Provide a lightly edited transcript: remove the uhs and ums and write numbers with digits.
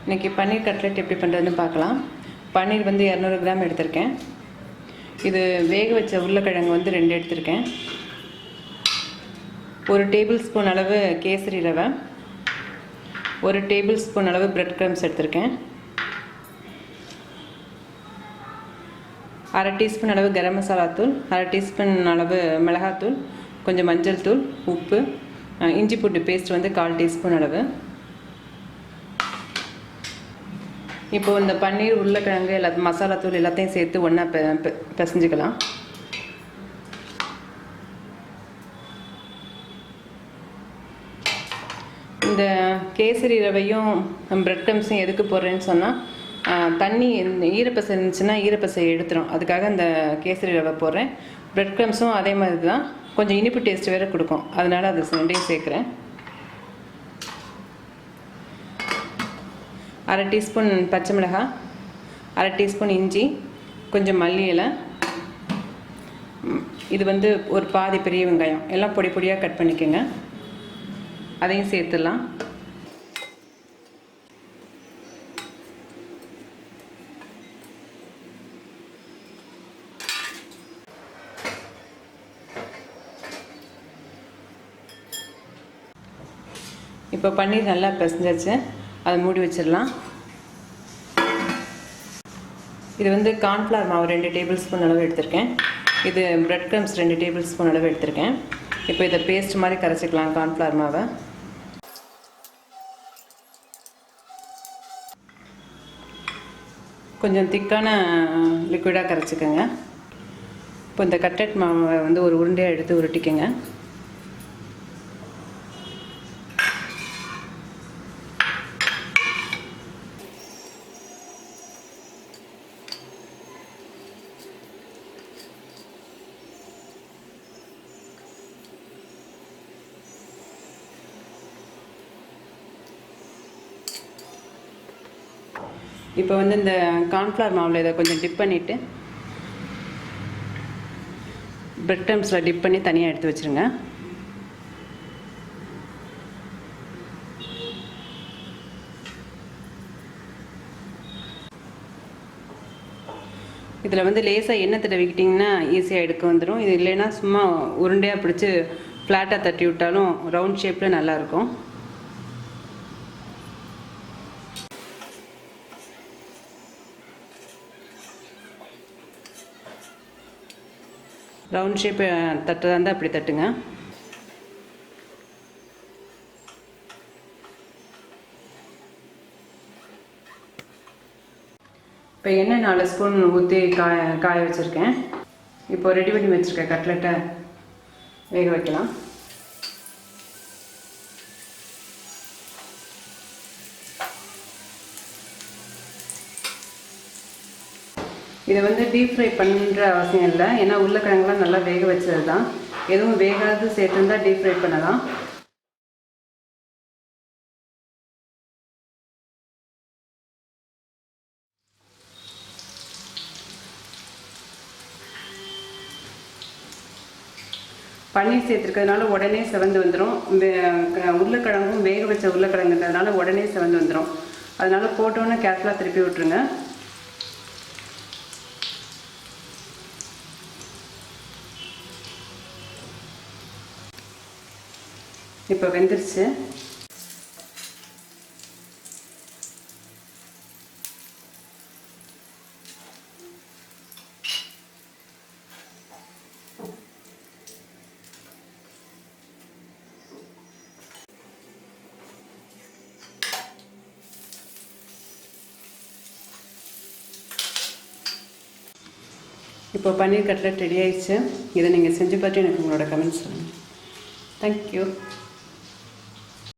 இன்றைக்கி பன்னீர் கட்லெட் எப்படி பண்ணுறதுன்னு பார்க்கலாம். பன்னீர் வந்து 200 கிராம் எடுத்திருக்கேன். இது வேக வச்ச உருளைக்கிழங்கு வந்து 2 எடுத்திருக்கேன். 1 டேபிள் ஸ்பூன் அளவு கேசரி ரவை, 1 டேபிள் ஸ்பூன் அளவு பிரெட் க்ரம்ஸ் எடுத்திருக்கேன், 1/2 டீஸ்பூன் அளவு கரம் மசாலா தூள், 1/2 டீஸ்பூன் அளவு மிளகாத்தூள், கொஞ்சம் மஞ்சள் தூள், உப்பு, இஞ்சி பூண்டு பேஸ்ட் வந்து 1/4 டீஸ்பூன் அளவு. இப்போது இந்த பன்னீர் உருளைக்கிழங்கு மசாலா தூள் எல்லாத்தையும் சேர்த்து ஒன்றா பிசைஞ்சிக்கலாம். இந்த கேசரி ரவையும் பிரெட் க்ரம்ஸும் எதுக்கு போடுறேன்னு சொன்னால் தண்ணி ஈரப்பசை இருந்துச்சுன்னா ஈரப்பசை எடுத்துரும். அதுக்காக இந்த கேசரி ரவை போடுறேன். பிரெட் க்ரம்ஸும் அதே மாதிரி தான், கொஞ்சம் இனிப்பு டேஸ்ட் வேறு கொடுக்கும். அதனால் அது 2 சேர்க்குறேன். 1/2 டீஸ்பூன் பச்சை மிளகாய், 1/2 டீஸ்பூன் இஞ்சி, கொஞ்சம் மல்லி இலை, இது வந்து ஒரு பாதி பெரிய வெங்காயம் எல்லாம் பொடி பொடியாக கட் பண்ணிக்கோங்க. அதையும் சேர்த்துடலாம். இப்போ பன்னீர் நல்லா பிசைஞ்சாச்சு, அதை மூடி வச்சிடலாம். இது வந்து கார்ன்ஃப்ளவர் மாவு 2 டேபிள் ஸ்பூன் அளவு எடுத்திருக்கேன். இது பிரெட் க்ரம்ஸ் 2 டேபிள் ஸ்பூன் அளவு எடுத்திருக்கேன். இப்போ இதை பேஸ்ட் மாதிரி கரைச்சிக்கலாம். கார்ன்ஃப்ளவர் மாவை கொஞ்சம் திக்கான லிக்விடாக கரைச்சிக்கோங்க. இப்போ இந்த கட்லெட் மாவை வந்து ஒரு உருண்டையாக எடுத்து உருட்டிக்கோங்க. இப்போ வந்து இந்த கார்ன்ஃப்ளவர் மாவில் இதை கொஞ்சம் டிப் பண்ணிவிட்டு பிரெட் க்ரம்ஸில் டிப் பண்ணி தனியாக எடுத்து வச்சுருங்க. இதில் வந்து லேசாக எண்ணெய் தடவிக்கிட்டிங்கன்னா ஈஸியாக எடுக்க வந்துடும். இது இல்லைன்னா சும்மா உருண்டையாக பிடிச்சி ஃப்ளாட்டாக தட்டி விட்டாலும் ரவுண்ட் ஷேப்பில் நல்லாயிருக்கும். ரவுண்ட் ஷேப்பு தட்டுறதா இருந்தால் அப்படி தட்டுங்க. இப்போ எண்ணெய் 4 ஸ்பூன் ஊற்றி காய வச்சுருக்கேன். இப்போ ரெடி பண்ணி வச்சுருக்கேன் கட்லெட்டை வேக வைக்கலாம். இதை வந்து டீப் ஃப்ரை பண்ணுற அவசியம் இல்லை, ஏன்னா உருளைக்கிழங்குலாம் நல்லா வேக வச்சது தான். எதுவும் வேகாது சேர்த்துருந்தா டீப் ஃப்ரை பண்ணலாம். பன்னீர் சேர்த்துருக்கிறதுனால உடனே செவந்து வந்துடும். உருளைக்கிழங்கும் வேக வச்ச உருளைக்கிழங்குன்றதுனால உடனே செவந்து வந்துடும். அதனால் போட்டோன்னே கேர்ஃபுல்லாக திருப்பி விட்டுருங்க. இப்போ வெந்துருச்சு. இப்போ பன்னீர் கட்லெட் ரெடி ஆயிடுச்சு. இதை நீங்கள் செஞ்சு பார்த்து எனக்கு உங்களோட கமெண்ட்ஸ் சொல்லுங்கள். தேங்க்யூ.